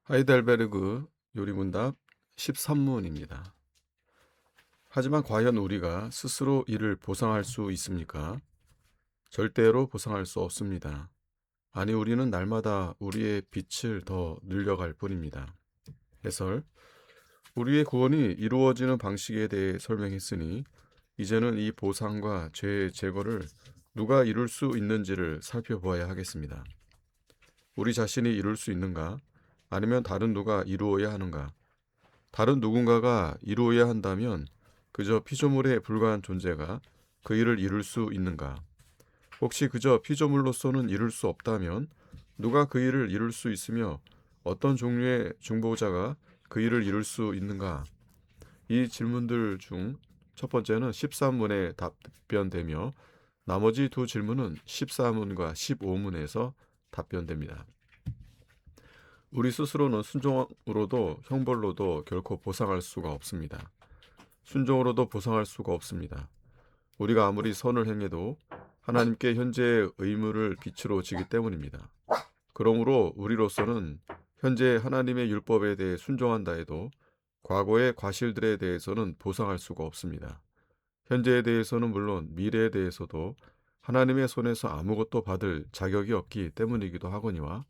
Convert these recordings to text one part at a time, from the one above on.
하이델베르그 요리문답 13문입니다. 하지만 과연 우리가 스스로 이를 보상할 수 있습니까? 절대로 보상할 수 없습니다. 아니, 우리는 날마다 우리의 빛을 더 늘려갈 뿐입니다. 해설: 우리의 구원이 이루어지는 방식에 대해 설명했으니 이제는 이 보상과 죄의 제거를 누가 이룰 수 있는지를 살펴보아야 하겠습니다. 우리 자신이 이룰 수 있는가? 아니면 다른 누가 이루어야 하는가? 다른 누군가가 이루어야 한다면 그저 피조물에 불과한 존재가 그 일을 이룰 수 있는가? 혹시 그저 피조물로서는 이룰 수 없다면 누가 그 일을 이룰 수 있으며 어떤 종류의 중보자가 그 일을 이룰 수 있는가? 이 질문들 중 첫 번째는 13문에 답변되며 나머지 두 질문은 14문과 15문에서 답변됩니다. 우리 스스로는 순종으로도 형벌로도 결코 보상할 수가 없습니다. 순종으로도 보상할 수가 없습니다. 우리가 아무리 선을 행해도 하나님께 현재의 의무를 빛으로 지기 때문입니다. 그러므로 우리로서는 현재 하나님의 율법에 대해 순종한다 해도 과거의 과실들에 대해서는 보상할 수가 없습니다. 현재에 대해서는 물론 미래에 대해서도 하나님의 손에서 아무것도 받을 자격이 없기 때문이기도 하거니와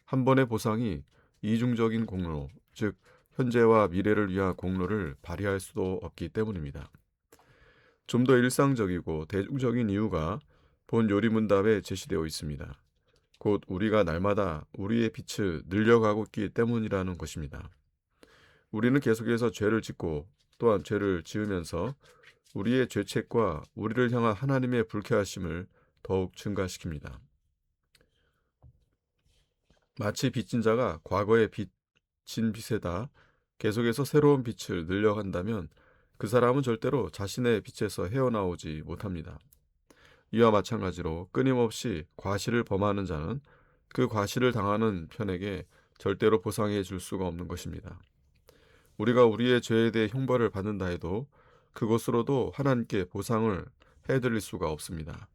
한 번의 보상이 이중적인 공로, 즉 현재와 미래를 위한 공로를 발휘할 수도 없기 때문입니다. 좀 더 일상적이고 대중적인 이유가 본 요리문답에 제시되어 있습니다. 곧 우리가 날마다 우리의 빛을 늘려가고 있기 때문이라는 것입니다. 우리는 계속해서 죄를 짓고 또한 죄를 지으면서 우리의 죄책과 우리를 향한 하나님의 불쾌하심을 더욱 증가시킵니다. 마치 빚진 자가 과거의 빚진 빚에다 계속해서 새로운 빚을 늘려간다면 그 사람은 절대로 자신의 빚에서 헤어나오지 못합니다. 이와 마찬가지로 끊임없이 과실을 범하는 자는 그 과실을 당하는 편에게 절대로 보상해 줄 수가 없는 것입니다. 우리가 우리의 죄에 대해 형벌을 받는다 해도 그것으로도 하나님께 보상을 해드릴 수가 없습니다.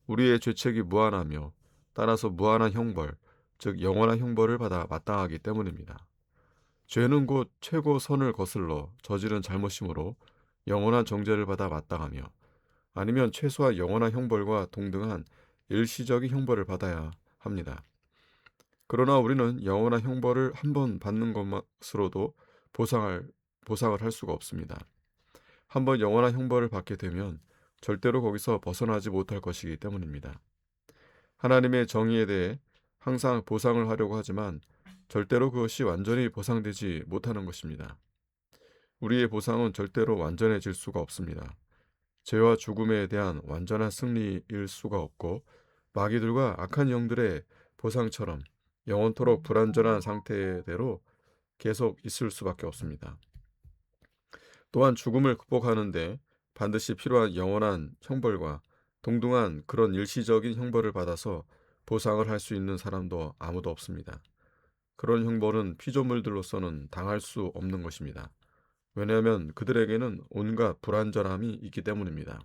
우리의 죄책이 무한하며 따라서 무한한 형벌, 즉 영원한 형벌을 받아 마땅하기 때문입니다. 죄는 곧 최고 선을 거슬러 저지른 잘못이므로 영원한 정죄를 받아 마땅하며 아니면 최소한 영원한 형벌과 동등한 일시적인 형벌을 받아야 합니다. 그러나 우리는 영원한 형벌을 한 번 받는 것으로도 보상을 할 수가 없습니다. 한 번 영원한 형벌을 받게 되면 절대로 거기서 벗어나지 못할 것이기 때문입니다. 하나님의 정의에 대해 항상 보상을 하려고 하지만 절대로 그것이 완전히 보상되지 못하는 것입니다. 우리의 보상은 절대로 완전해질 수가 없습니다. 죄와 죽음에 대한 완전한 승리일 수가 없고 마귀들과 악한 영들의 보상처럼 영원토록 불완전한 상태대로 계속 있을 수밖에 없습니다. 또한 죽음을 극복하는데 반드시 필요한 영원한 형벌과 동등한 그런 일시적인 형벌을 받아서 보상을 할 수 있는 사람도 아무도 없습니다. 그런 형벌은 피조물들로서는 당할 수 없는 것입니다. 왜냐하면 그들에게는 온갖 불완전함이 있기 때문입니다.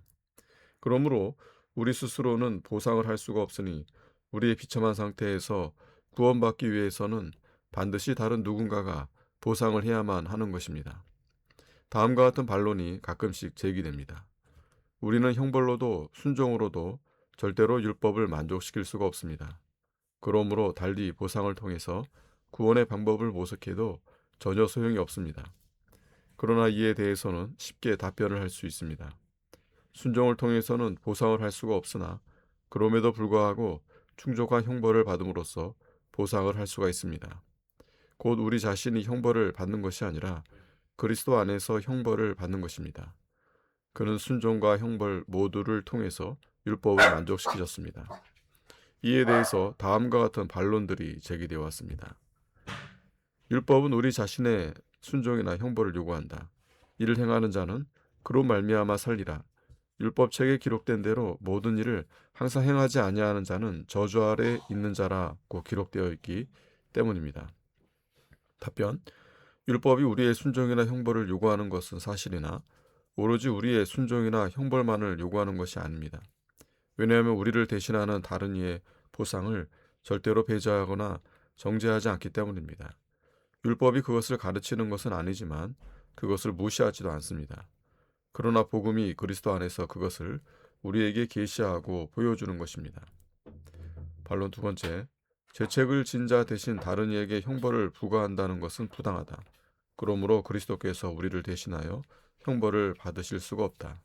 그러므로 우리 스스로는 보상을 할 수가 없으니 우리의 비참한 상태에서 구원받기 위해서는 반드시 다른 누군가가 보상을 해야만 하는 것입니다. 다음과 같은 반론이 가끔씩 제기됩니다. 우리는 형벌로도 순종으로도 절대로 율법을 만족시킬 수가 없습니다. 그러므로 달리 보상을 통해서 구원의 방법을 모색해도 전혀 소용이 없습니다. 그러나 이에 대해서는 쉽게 답변을 할 수 있습니다. 순종을 통해서는 보상을 할 수가 없으나 그럼에도 불구하고 충족한 형벌을 받음으로써 보상을 할 수가 있습니다. 곧 우리 자신이 형벌을 받는 것이 아니라 그리스도 안에서 형벌을 받는 것입니다. 그는 순종과 형벌 모두를 통해서 율법을 만족시키셨습니다. 이에 대해서 다음과 같은 반론들이 제기되어 왔습니다. 율법은 우리 자신의 순종이나 형벌을 요구한다. 이를 행하는 자는 그로 말미암아 살리라. 율법책에 기록된 대로 모든 일을 항상 행하지 아니하는 자는 저주 아래 있는 자라고 기록되어 있기 때문입니다. 답변: 율법이 우리의 순종이나 형벌을 요구하는 것은 사실이나 오로지 우리의 순종이나 형벌만을 요구하는 것이 아닙니다. 왜냐하면 우리를 대신하는 다른 이의 보상을 절대로 배제하거나 정죄하지 않기 때문입니다. 율법이 그것을 가르치는 것은 아니지만 그것을 무시하지도 않습니다. 그러나 복음이 그리스도 안에서 그것을 우리에게 계시하고 보여주는 것입니다. 반론 두 번째, 죄책을 진 자 대신 다른 이에게 형벌을 부과한다는 것은 부당하다. 그러므로 그리스도께서 우리를 대신하여 형벌을 받으실 수가 없다.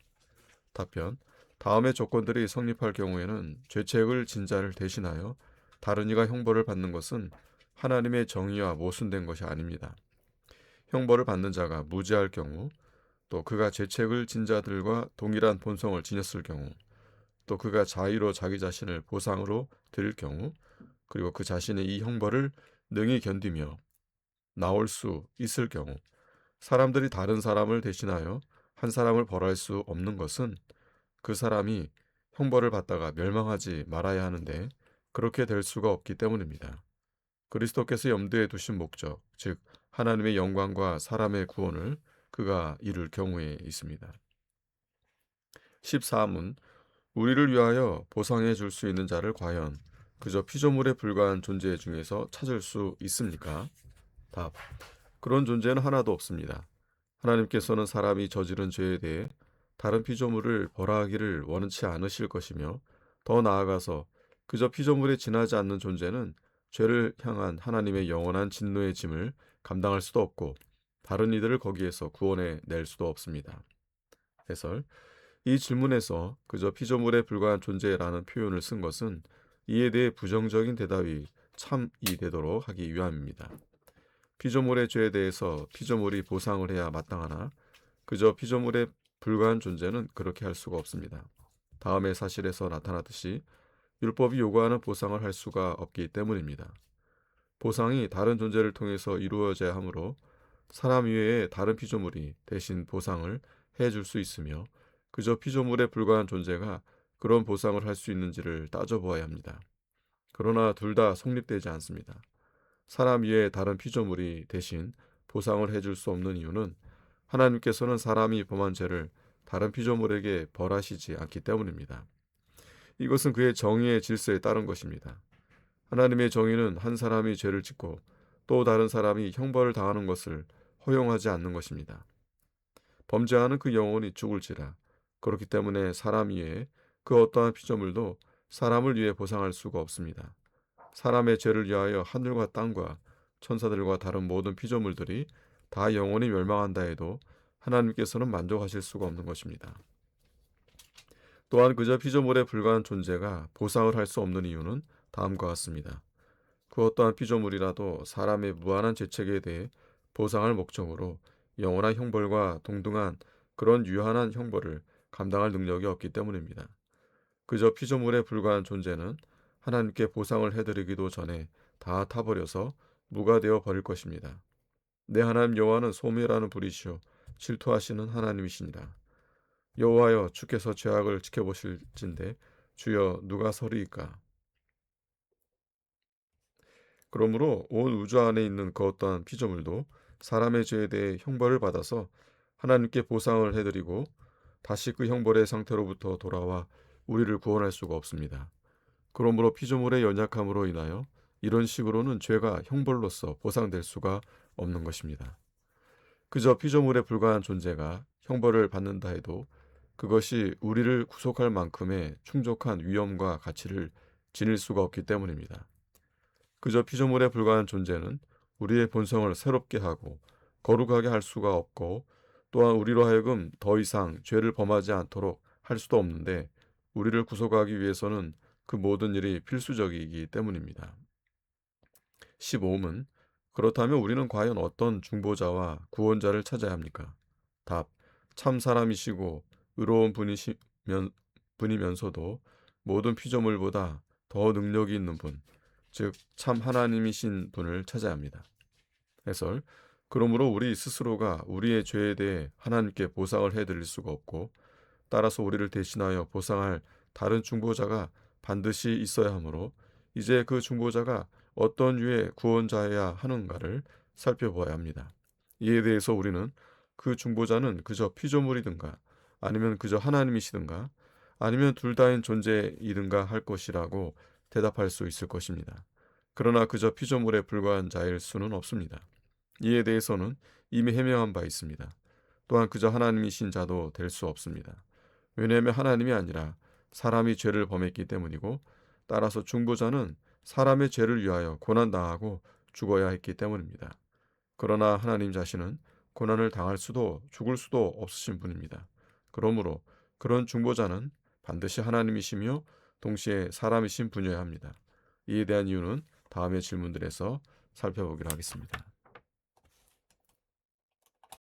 답변, 다음의 조건들이 성립할 경우에는 죄책을 진 자를 대신하여 다른 이가 형벌을 받는 것은 하나님의 정의와 모순된 것이 아닙니다. 형벌을 받는 자가 무지할 경우, 또 그가 죄책을 진 자들과 동일한 본성을 지녔을 경우, 또 그가 자의로 자기 자신을 보상으로 드릴 경우, 그리고 그 자신이 이 형벌을 능히 견디며 나올 수 있을 경우, 사람들이 다른 사람을 대신하여 한 사람을 벌할 수 없는 것은 그 사람이 형벌을 받다가 멸망하지 말아야 하는데 그렇게 될 수가 없기 때문입니다. 그리스도께서 염두에 두신 목적, 즉 하나님의 영광과 사람의 구원을 그가 이룰 경우에 있습니다. 14문, 우리를 위하여 보상해 줄 수 있는 자를 과연 그저 피조물에 불과한 존재 중에서 찾을 수 있습니까? 답, 그런 존재는 하나도 없습니다. 하나님께서는 사람이 저지른 죄에 대해 다른 피조물을 벌하기를 원치 않으실 것이며, 더 나아가서 그저 피조물에 지나지 않는 존재는 죄를 향한 하나님의 영원한 진노의 짐을 감당할 수도 없고 다른 이들을 거기에서 구원해 낼 수도 없습니다. 해설, 이 질문에서 그저 피조물에 불과한 존재라는 표현을 쓴 것은 이에 대해 부정적인 대답이 참이 되도록 하기 위함입니다. 피조물의 죄에 대해서 피조물이 보상을 해야 마땅하나 그저 피조물에 불과한 존재는 그렇게 할 수가 없습니다. 다음의 사실에서 나타나듯이 율법이 요구하는 보상을 할 수가 없기 때문입니다. 보상이 다른 존재를 통해서 이루어져야 하므로 사람 이외의 다른 피조물이 대신 보상을 해줄 수 있으며 그저 피조물에 불과한 존재가 그런 보상을 할 수 있는지를 따져보아야 합니다. 그러나 둘 다 성립되지 않습니다. 사람 이외의 다른 피조물이 대신 보상을 해줄 수 없는 이유는 하나님께서는 사람이 범한 죄를 다른 피조물에게 벌하시지 않기 때문입니다. 이것은 그의 정의의 질서에 따른 것입니다. 하나님의 정의는 한 사람이 죄를 짓고 또 다른 사람이 형벌을 당하는 것을 허용하지 않는 것입니다. 범죄하는 그 영혼이 죽을지라. 그렇기 때문에 사람 위에 그 어떠한 피조물도 사람을 위해 보상할 수가 없습니다. 사람의 죄를 위하여 하늘과 땅과 천사들과 다른 모든 피조물들이 다 영원히 멸망한다 해도 하나님께서는 만족하실 수가 없는 것입니다. 또한 그저 피조물에 불과한 존재가 보상을 할 수 없는 이유는 다음과 같습니다. 그 어떠한 피조물이라도 사람의 무한한 죄책에 대해 보상할 목적으로 영원한 형벌과 동등한 그런 유한한 형벌을 감당할 능력이 없기 때문입니다. 그저 피조물에 불과한 존재는 하나님께 보상을 해드리기도 전에 다 타버려서 무가 되어 버릴 것입니다. 내 하나님 여호와는 소멸하는 불이시오 질투하시는 하나님이시니라. 여호와여, 주께서 죄악을 지켜보실진데 주여 누가 서리이까. 그러므로 온 우주 안에 있는 그 어떠한 피조물도 사람의 죄에 대해 형벌을 받아서 하나님께 보상을 해드리고 다시 그 형벌의 상태로부터 돌아와 우리를 구원할 수가 없습니다. 그러므로 피조물의 연약함으로 인하여 이런 식으로는 죄가 형벌로서 보상될 수가 없는 것입니다. 그저 피조물에 불과한 존재가 형벌을 받는다 해도 그것이 우리를 구속할 만큼의 충족한 위엄과 가치를 지닐 수가 없기 때문입니다. 그저 피조물에 불과한 존재는 우리의 본성을 새롭게 하고 거룩하게 할 수가 없고 또한 우리로 하여금 더 이상 죄를 범하지 않도록 할 수도 없는데 우리를 구속하기 위해서는 그 모든 일이 필수적이기 때문입니다. 15문, 그렇다면 우리는 과연 어떤 중보자와 구원자를 찾아야 합니까? 답, 참 사람이시고 의로운 분이면서도 모든 피조물보다 더 능력이 있는 분, 즉 참 하나님이신 분을 찾아야 합니다. 해설, 그러므로 우리 스스로가 우리의 죄에 대해 하나님께 보상을 해드릴 수가 없고 따라서 우리를 대신하여 보상할 다른 중보자가 반드시 있어야 하므로 이제 그 중보자가 어떤 류의 구원자여야 하는가를 살펴보아야 합니다. 이에 대해서 우리는 그 중보자는 그저 피조물이든가 아니면 그저 하나님이시든가 아니면 둘 다인 존재이든가 할 것이라고 대답할 수 있을 것입니다. 그러나 그저 피조물에 불과한 자일 수는 없습니다. 이에 대해서는 이미 해명한 바 있습니다. 또한 그저 하나님이신 자도 될 수 없습니다. 왜냐하면 하나님이 아니라 사람이 죄를 범했기 때문이고, 따라서 중보자는 사람의 죄를 위하여 고난당하고 죽어야 했기 때문입니다. 그러나 하나님 자신은 고난을 당할 수도 죽을 수도 없으신 분입니다. 그러므로 그런 중보자는 반드시 하나님이시며 동시에 사람이신 분이어야 합니다. 이에 대한 이유는 다음의 질문들에서 살펴보기로 하겠습니다.